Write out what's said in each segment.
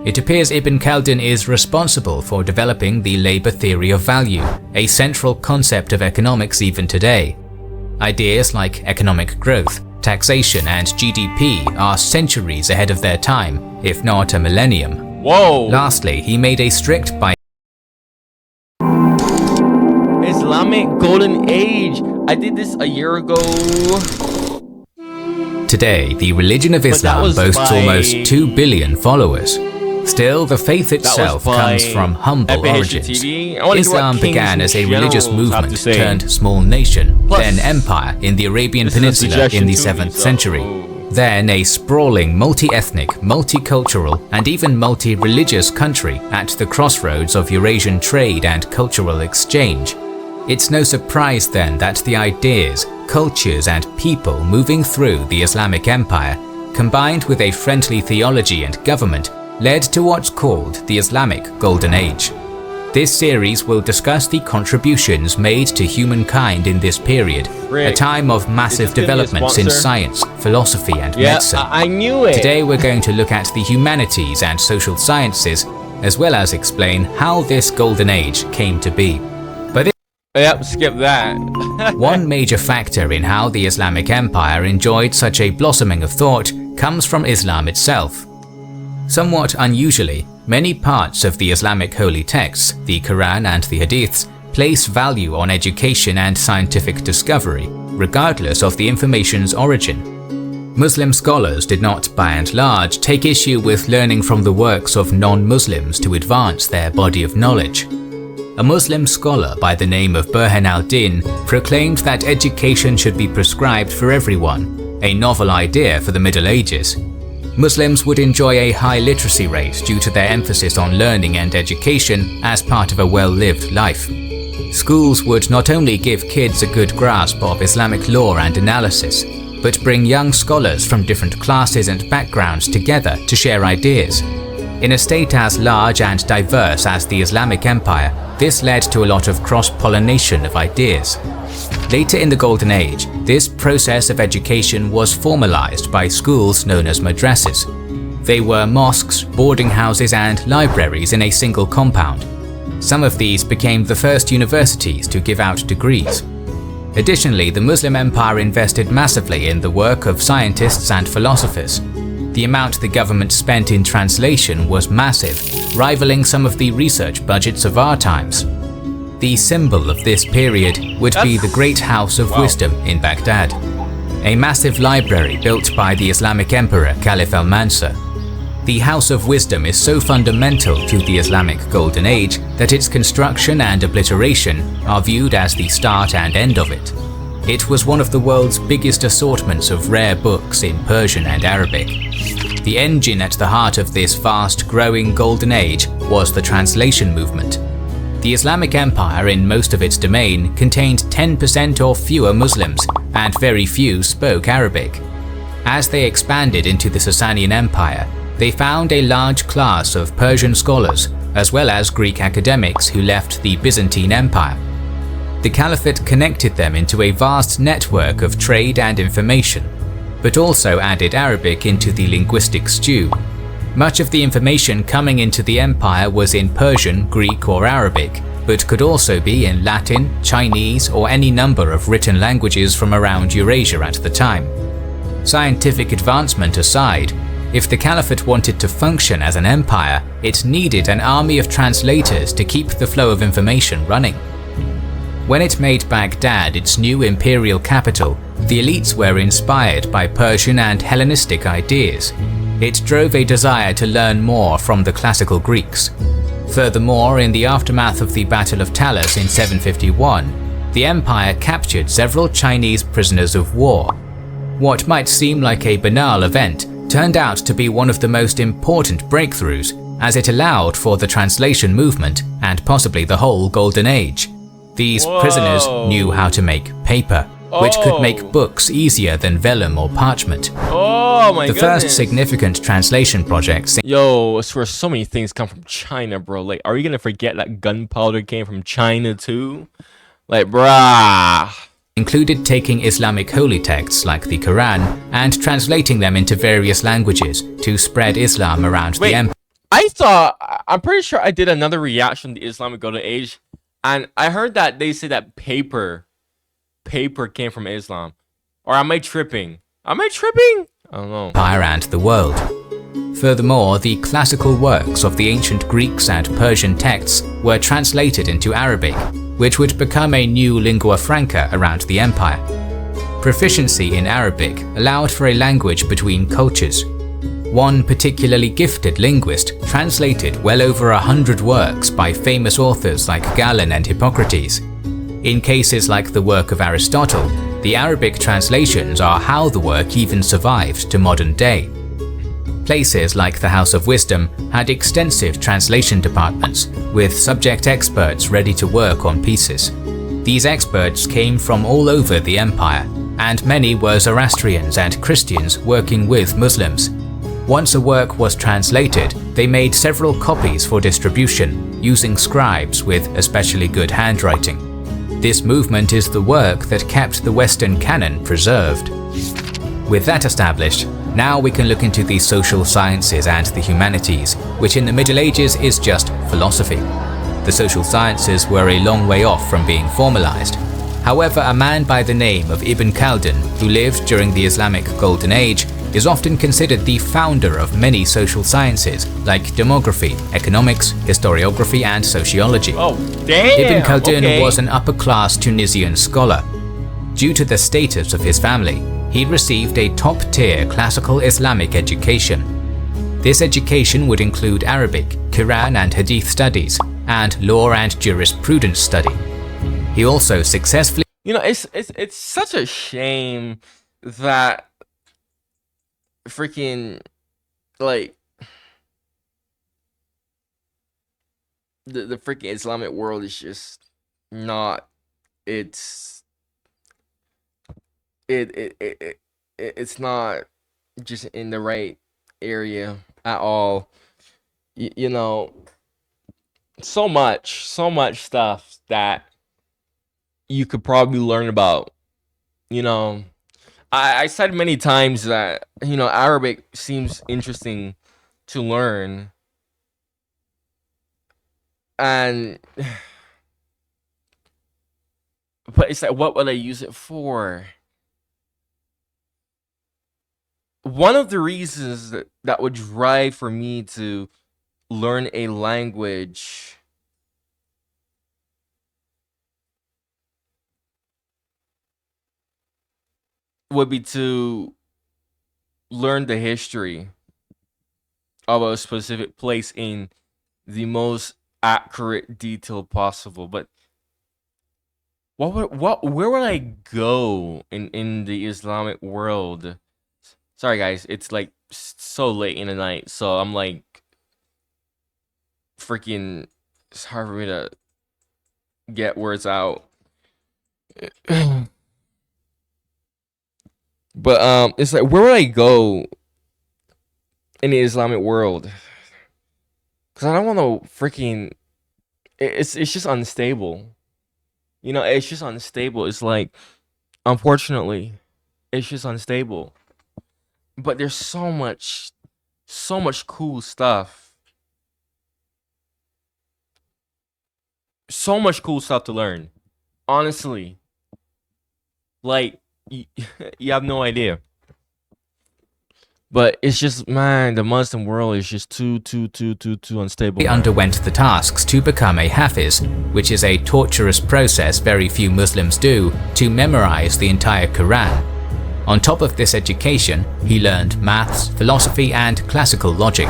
It appears Ibn Khaldun is responsible for developing the labor theory of value, a central concept of economics even today. Ideas like economic growth, taxation, and GDP are centuries ahead of their time, if not a millennium. Whoa! Lastly, he made a strict Islamic Golden Age. I did this a year ago. Today, the religion of Islam boasts almost 2 billion followers. Still, the faith itself comes from humble origins. Islam began as a religious movement turned small nation, then empire in the Arabian Peninsula in the 7th century. Then a sprawling, multi-ethnic, multicultural, and even multi-religious country at the crossroads of Eurasian trade and cultural exchange. It's no surprise then that the ideas, cultures, and people moving through the Islamic Empire, combined with a friendly theology and government, led to what's called the Islamic Golden Age. This series will discuss the contributions made to humankind in this period, a time of massive developments in science, philosophy, and medicine. I knew it! Today we're going to look at the humanities and social sciences, as well as explain how this Golden Age came to be. Yep, skip that. One major factor in how the Islamic Empire enjoyed such a blossoming of thought comes from Islam itself. Somewhat unusually, many parts of the Islamic holy texts, the Quran and the Hadiths, place value on education and scientific discovery, regardless of the information's origin. Muslim scholars did not, by and large, take issue with learning from the works of non-Muslims to advance their body of knowledge. A Muslim scholar by the name of Burhan al-Din proclaimed that education should be prescribed for everyone, a novel idea for the Middle Ages. Muslims would enjoy a high literacy rate due to their emphasis on learning and education as part of a well-lived life. Schools would not only give kids a good grasp of Islamic law and analysis, but bring young scholars from different classes and backgrounds together to share ideas. In a state as large and diverse as the Islamic Empire, this led to a lot of cross-pollination of ideas. Later in the Golden Age, this process of education was formalized by schools known as madrasas. They were mosques, boarding houses, and libraries in a single compound. Some of these became the first universities to give out degrees. Additionally, the Muslim Empire invested massively in the work of scientists and philosophers. The amount the government spent in translation was massive, rivaling some of the research budgets of our times. The symbol of this period would be the Great House of Wisdom in Baghdad, a massive library built by the Islamic Emperor Caliph al-Mansur. The House of Wisdom is so fundamental to the Islamic Golden Age that its construction and obliteration are viewed as the start and end of it. It was one of the world's biggest assortments of rare books in Persian and Arabic. The engine at the heart of this fast growing Golden Age was the translation movement. The Islamic Empire in most of its domain contained 10% or fewer Muslims, and very few spoke Arabic. As they expanded into the Sasanian Empire, they found a large class of Persian scholars, as well as Greek academics who left the Byzantine Empire. The Caliphate connected them into a vast network of trade and information, but also added Arabic into the linguistic stew. Much of the information coming into the empire was in Persian, Greek, or Arabic, but could also be in Latin, Chinese, or any number of written languages from around Eurasia at the time. Scientific advancement aside, if the Caliphate wanted to function as an empire, it needed an army of translators to keep the flow of information running. When it made Baghdad its new imperial capital, the elites were inspired by Persian and Hellenistic ideas. It drove a desire to learn more from the classical Greeks. Furthermore, in the aftermath of the Battle of Talas in 751, the empire captured several Chinese prisoners of war. What might seem like a banal event turned out to be one of the most important breakthroughs, as it allowed for the translation movement and possibly the whole Golden Age. These prisoners knew how to make paper, which could make books easier than vellum or parchment. Oh my goodness. The first significant translation projects. Yo, I swear so many things come from China, bro. Like, are you gonna forget that gunpowder came from China too? Like, brah. Included taking Islamic holy texts like the Quran and translating them into various languages to spread Islam around the empire. I'm pretty sure I did another reaction to the Islamic Golden Age, and I heard that they say that paper came from Islam. Or am I tripping? Am I tripping? I don't know. Empire and the world. Furthermore, the classical works of the ancient Greeks and Persian texts were translated into Arabic, which would become a new lingua franca around the empire. Proficiency in Arabic allowed for a language between cultures. One particularly gifted linguist translated well over 100 works by famous authors like Galen and Hippocrates. In cases like the work of Aristotle, the Arabic translations are how the work even survived to modern day. Places like the House of Wisdom had extensive translation departments, with subject experts ready to work on pieces. These experts came from all over the empire, and many were Zoroastrians and Christians working with Muslims. Once a work was translated, they made several copies for distribution, using scribes with especially good handwriting. This movement is the work that kept the Western canon preserved. With that established, now we can look into the social sciences and the humanities, which in the Middle Ages is just philosophy. The social sciences were a long way off from being formalized. However, a man by the name of Ibn Khaldun, who lived during the Islamic Golden Age, is often considered the founder of many social sciences like demography, economics, historiography, and sociology. Oh, damn! Ibn Khaldun okay. was an upper-class Tunisian scholar. Due to the status of his family, he received a top-tier classical Islamic education. This education would include Arabic, Quran and Hadith studies, and law and jurisprudence study. He also successfully it's such a shame that freaking like the freaking Islamic world is just not it's it's not just in the right area at all. You know, so much stuff that you could probably learn about. You know, I said many times that Arabic seems interesting to learn, and but it's like, what would I use it for? One of the reasons that would drive for me to learn a language would be to learn the history of a specific place in the most accurate detail possible. But where would I go in the Islamic world? Sorry guys, it's like so late in the night, so I'm like freaking, it's hard for me to get words out. But it's like, where would I go in the Islamic world? Because I don't want to freaking, it's just unstable. It's just unstable. It's like, unfortunately, it's just unstable. But there's so much cool stuff. So much cool stuff to learn. Honestly. Like, you have no idea. But it's just, man, the Muslim world is just too unstable. He underwent the tasks to become a Hafiz, which is a torturous process very few Muslims do to memorize the entire Quran. On top of this education, he learned maths, philosophy, and classical logic.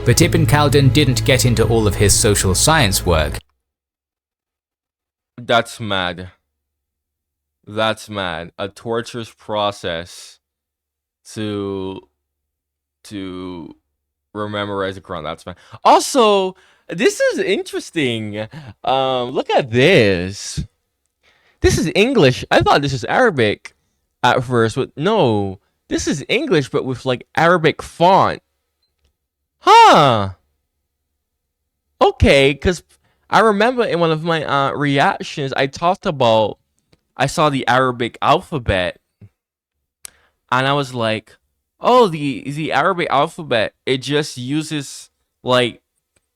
But Ibn Khaldun didn't get into all of his social science work. That's mad. That's mad. A torturous process to memorize the Quran. That's mad. Also, this is interesting. Look at this. This is English. I thought this was Arabic at first, but no, this is English, but with like Arabic font. Huh. Okay, because I remember in one of my reactions, I talked about, I saw the Arabic alphabet, and I was like, oh, the Arabic alphabet, it just uses like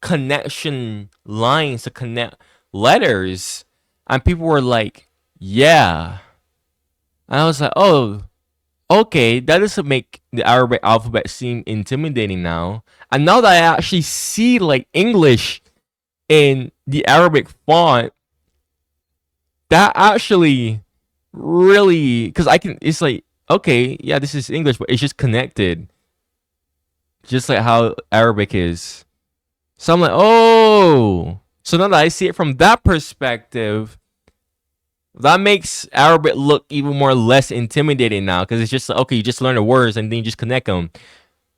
connection lines to connect letters, and people were like, yeah. And I was like, oh, okay, that doesn't make the Arabic alphabet seem intimidating now. And now that I actually see like English in the Arabic font, that actually really, because I can, it's like, okay, yeah, this is English, but it's just connected, just like how Arabic is. So I'm like, oh, so now that I see it from that perspective, that makes Arabic look even more less intimidating now, because it's just like, okay, you just learn the words and then you just connect them.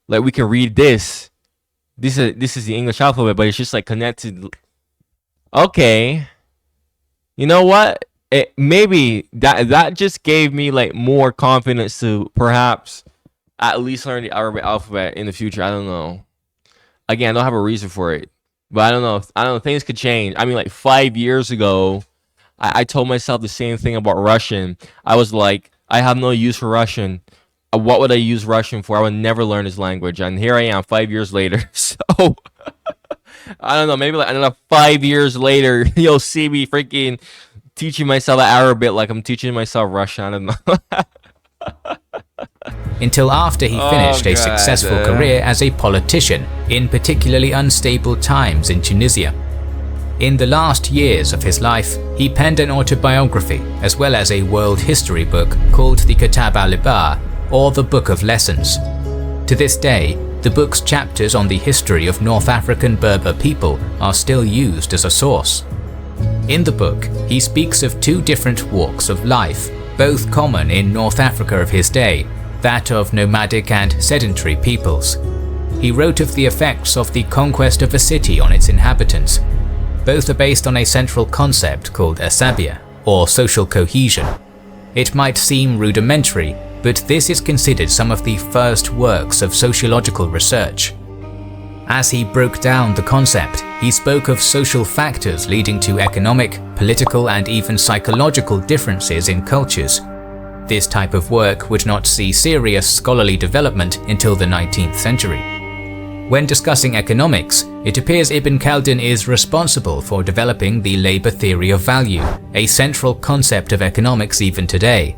Like we can read this. This is the English alphabet, but it's just like connected. Okay, you know what? Maybe that just gave me like more confidence to perhaps at least learn the Arabic alphabet in the future. I don't know. Again, I don't have a reason for it, but I don't know. I don't know. Things could change. I mean, like 5 years ago, I told myself the same thing about Russian. I was like, I have no use for Russian. What would I use Russian for? I would never learn this language. And here I am 5 years later. So I don't know. Maybe like another 5 years later, you'll see me freaking teaching myself Arabic like I'm teaching myself Russian. I don't know. Until after he finished a successful career as a politician in particularly unstable times in Tunisia. In the last years of his life, he penned an autobiography as well as a world history book called the Kitab al-Ibar, or the Book of Lessons. To this day, the book's chapters on the history of North African Berber people are still used as a source. In the book, he speaks of two different walks of life, both common in North Africa of his day, that of nomadic and sedentary peoples. He wrote of the effects of the conquest of a city on its inhabitants. Both are based on a central concept called asabia, or social cohesion. It might seem rudimentary, but this is considered some of the first works of sociological research. As he broke down the concept, he spoke of social factors leading to economic, political, and even psychological differences in cultures. This type of work would not see serious scholarly development until the 19th century. When discussing economics, it appears Ibn Khaldun is responsible for developing the labor theory of value, a central concept of economics even today.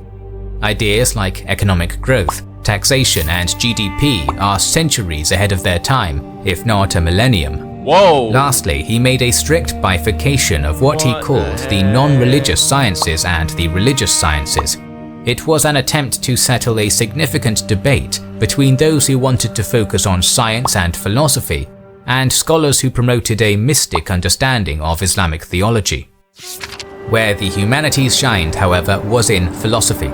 Ideas like economic growth, taxation, and GDP are centuries ahead of their time, if not a millennium. Whoa! Lastly, he made a strict bifurcation of what he called the non-religious sciences and the religious sciences. It was an attempt to settle a significant debate between those who wanted to focus on science and philosophy, and scholars who promoted a mystic understanding of Islamic theology. Where the humanities shined, however, was in philosophy.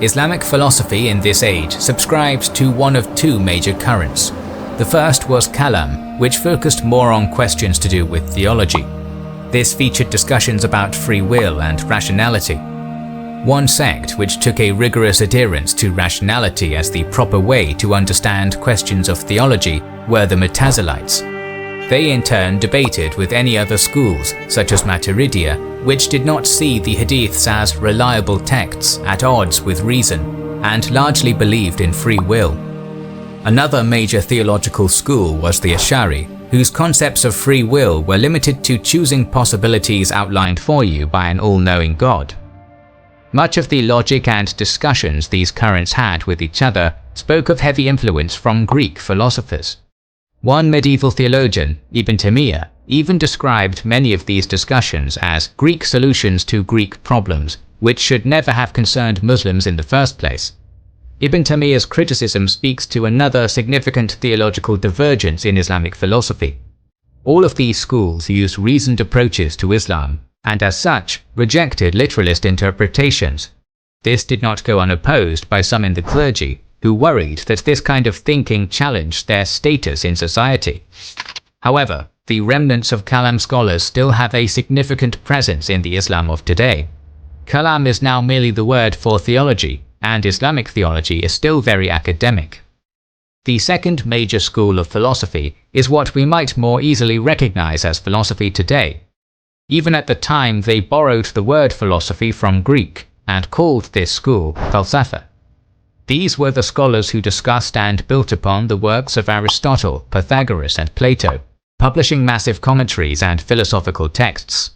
Islamic philosophy in this age subscribed to one of two major currents. The first was Kalam, which focused more on questions to do with theology. This featured discussions about free will and rationality. One sect which took a rigorous adherence to rationality as the proper way to understand questions of theology were the Mutazilites. They in turn debated with any other schools, such as Maturidiyya, which did not see the hadiths as reliable texts at odds with reason, and largely believed in free will. Another major theological school was the Ash'ari, whose concepts of free will were limited to choosing possibilities outlined for you by an all-knowing God. Much of the logic and discussions these currents had with each other spoke of heavy influence from Greek philosophers. One medieval theologian, Ibn Taymiyyah, even described many of these discussions as Greek solutions to Greek problems, which should never have concerned Muslims in the first place. Ibn Taymiyyah's criticism speaks to another significant theological divergence in Islamic philosophy. All of these schools used reasoned approaches to Islam, and as such, rejected literalist interpretations. This did not go unopposed by some in the clergy, who worried that this kind of thinking challenged their status in society. However, the remnants of Kalam scholars still have a significant presence in the Islam of today. Kalam is now merely the word for theology, and Islamic theology is still very academic. The second major school of philosophy is what we might more easily recognize as philosophy today. Even at the time, they borrowed the word philosophy from Greek and called this school falsafa. These were the scholars who discussed and built upon the works of Aristotle, Pythagoras, and Plato, publishing massive commentaries and philosophical texts.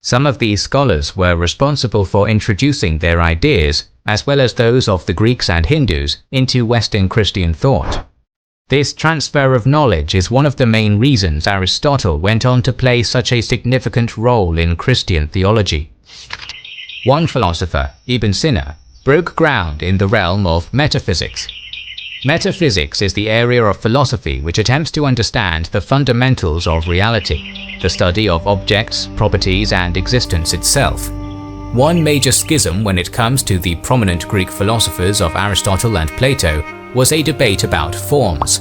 Some of these scholars were responsible for introducing their ideas, as well as those of the Greeks and Hindus, into Western Christian thought. This transfer of knowledge is one of the main reasons Aristotle went on to play such a significant role in Christian theology. One philosopher, Ibn Sina, broke ground in the realm of metaphysics. Metaphysics is the area of philosophy which attempts to understand the fundamentals of reality, the study of objects, properties, and existence itself. One major schism when it comes to the prominent Greek philosophers of Aristotle and Plato was a debate about forms.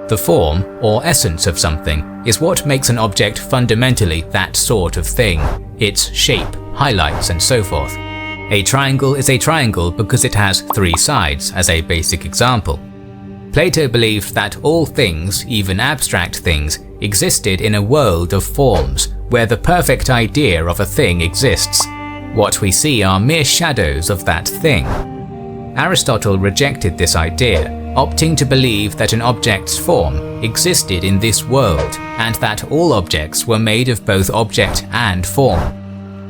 The form, or essence of something, is what makes an object fundamentally that sort of thing, its shape, highlights, and so forth. A triangle is a triangle because it has 3 sides, as a basic example. Plato believed that all things, even abstract things, existed in a world of forms, where the perfect idea of a thing exists. What we see are mere shadows of that thing. Aristotle rejected this idea, opting to believe that an object's form existed in this world, and that all objects were made of both object and form.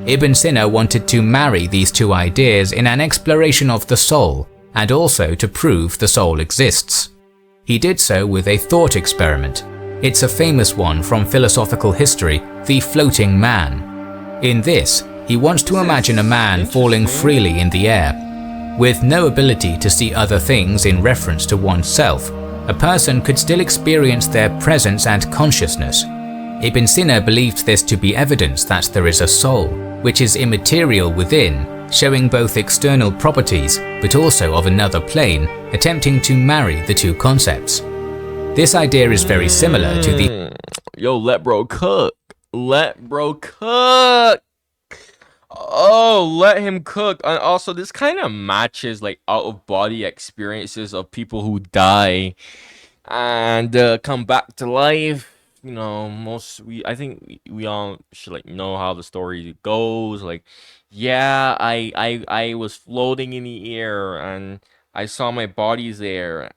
Ibn Sina wanted to marry these two ideas in an exploration of the soul, and also to prove the soul exists. He did so with a thought experiment. It's a famous one from philosophical history, the floating man. In this, he wants to imagine a man falling freely in the air. With no ability to see other things in reference to oneself, a person could still experience their presence and consciousness. Ibn Sina believed this to be evidence that there is a soul, which is immaterial within, showing both external properties but also of another plane, attempting to marry the two concepts. This idea is very similar to the Yo, let bro cook. Let bro cook. Oh, let him cook. And also, this kind of matches like out-of-body experiences of people who die and come back to life. You know, I think we all should like know how the story goes. Like, yeah, I was floating in the air and I saw my body there.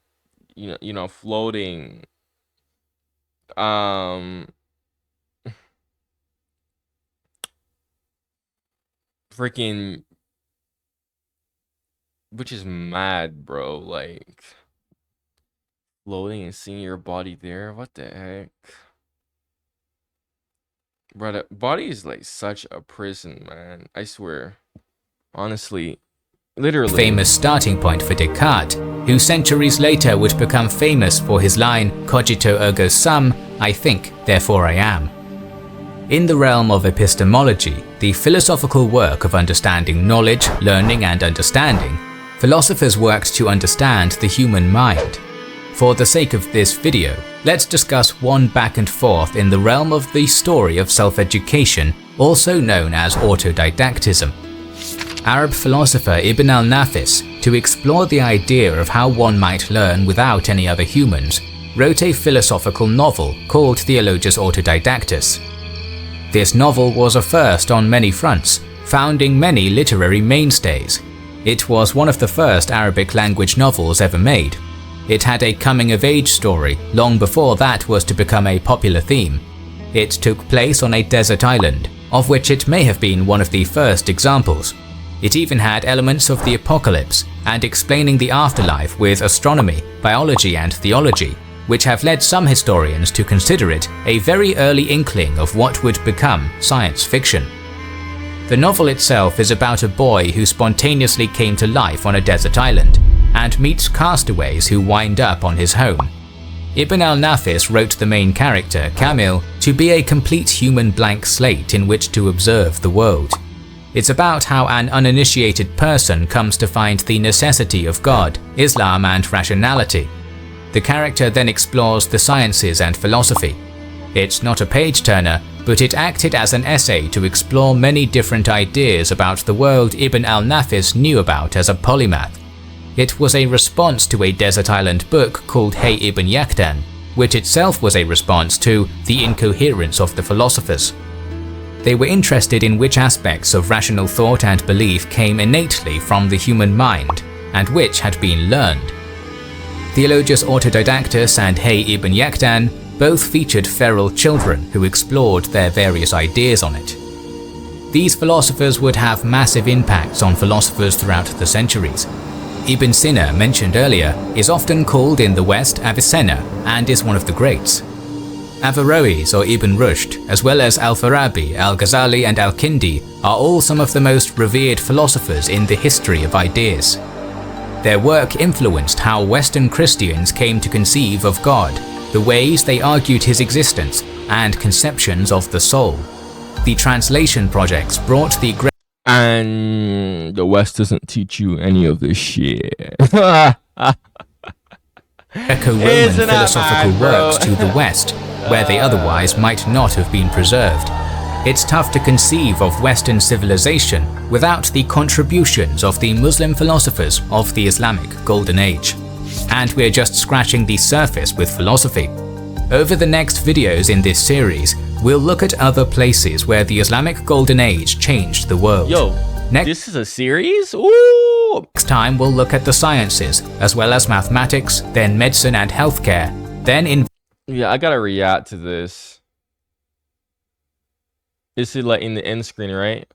Floating. Um, freaking, which is mad, bro. Like, floating and seeing your body there. What the heck? Bro, the body is like such a prison, man. I swear. Honestly, literally. famous starting point for Descartes, who centuries later would become famous for his line, cogito ergo sum, I think, therefore I am. In the realm of epistemology, the philosophical work of understanding knowledge, learning, and understanding, philosophers worked to understand the human mind. For the sake of this video, let's discuss one back and forth in the realm of the story of self-education, also known as autodidactism. Arab philosopher Ibn al-Nafis, to explore the idea of how one might learn without any other humans, wrote a philosophical novel called Theologus Autodidactus. This novel was a first on many fronts, founding many literary mainstays. It was one of the first Arabic language novels ever made. It had a coming-of-age story long before that was to become a popular theme. It took place on a desert island, of which it may have been one of the first examples. It even had elements of the apocalypse and explaining the afterlife with astronomy, biology, and theology, which have led some historians to consider it a very early inkling of what would become science fiction. The novel itself is about a boy who spontaneously came to life on a desert island and meets castaways who wind up on his home. Ibn al-Nafis wrote the main character, Kamil, to be a complete human blank slate in which to observe the world. It's about how an uninitiated person comes to find the necessity of God, Islam, and rationality. The character then explores the sciences and philosophy. It's not a page-turner, but it acted as an essay to explore many different ideas about the world Ibn al-Nafis knew about as a polymath. It was a response to a desert island book called Hey Ibn Yaqdan, which itself was a response to the incoherence of the philosophers. They were interested in which aspects of rational thought and belief came innately from the human mind, and which had been learned. Theologus Autodidactus and Hay ibn Yaqdan both featured feral children who explored their various ideas on it. These philosophers would have massive impacts on philosophers throughout the centuries. Ibn Sina, mentioned earlier, is often called in the West Avicenna and is one of the greats. Averroes or Ibn Rushd, as well as Al-Farabi, Al-Ghazali and Al-Kindi are all some of the most revered philosophers in the history of ideas. Their work influenced how Western Christians came to conceive of God, the ways they argued his existence, and conceptions of the soul. The translation projects brought the great And the West doesn't teach you any of this shit. Greco-Roman philosophical works to the West, where they otherwise might not have been preserved. It's tough to conceive of Western civilization without the contributions of the Muslim philosophers of the Islamic Golden Age. And we're just scratching the surface with philosophy. Over the next videos in this series, we'll look at other places where the Islamic Golden Age changed the world. Yo, this is a series? Ooh! Next time we'll look at the sciences, as well as mathematics, then medicine and healthcare, then in... Yeah, I gotta react to this. This is like in the end screen, right?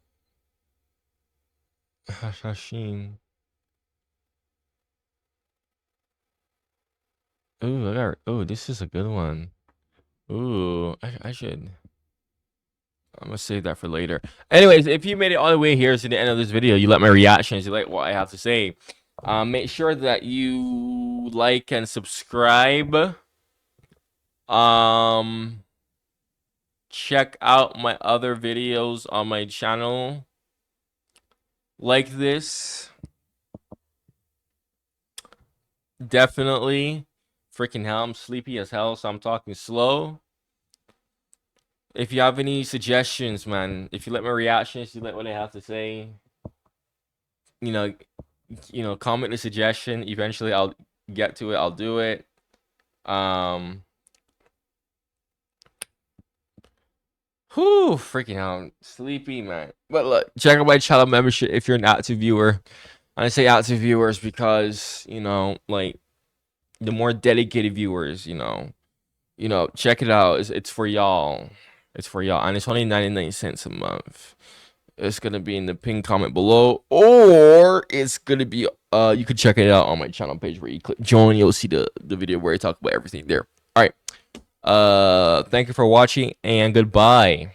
Hashashin. Ooh, this is a good one. Ooh, I should. I'm gonna save that for later. Anyways, if you made it all the way here to the end of this video, you like my reactions, you like what I have to say, make sure that you like and subscribe. Check out my other videos on my channel like this. Definitely. Freaking hell, I'm sleepy as hell, so I'm talking slow. If you have any suggestions, man, if you like my reactions, you like what I have to say, you know, comment a suggestion. Eventually I'll get to it, I'll do it. Whew, freaking hell, I'm sleepy, man. But look, check out my channel membership if you're an active viewer. I say active viewers because, you know, like, the more dedicated viewers, you know, check it out. It's for y'all. It's for y'all, and it's only 99 cents a month. It's gonna be in the pinned comment below, or it's gonna be you can check it out on my channel page where you click join. You'll see the video where I talk about everything there. All right. Thank you for watching, and goodbye.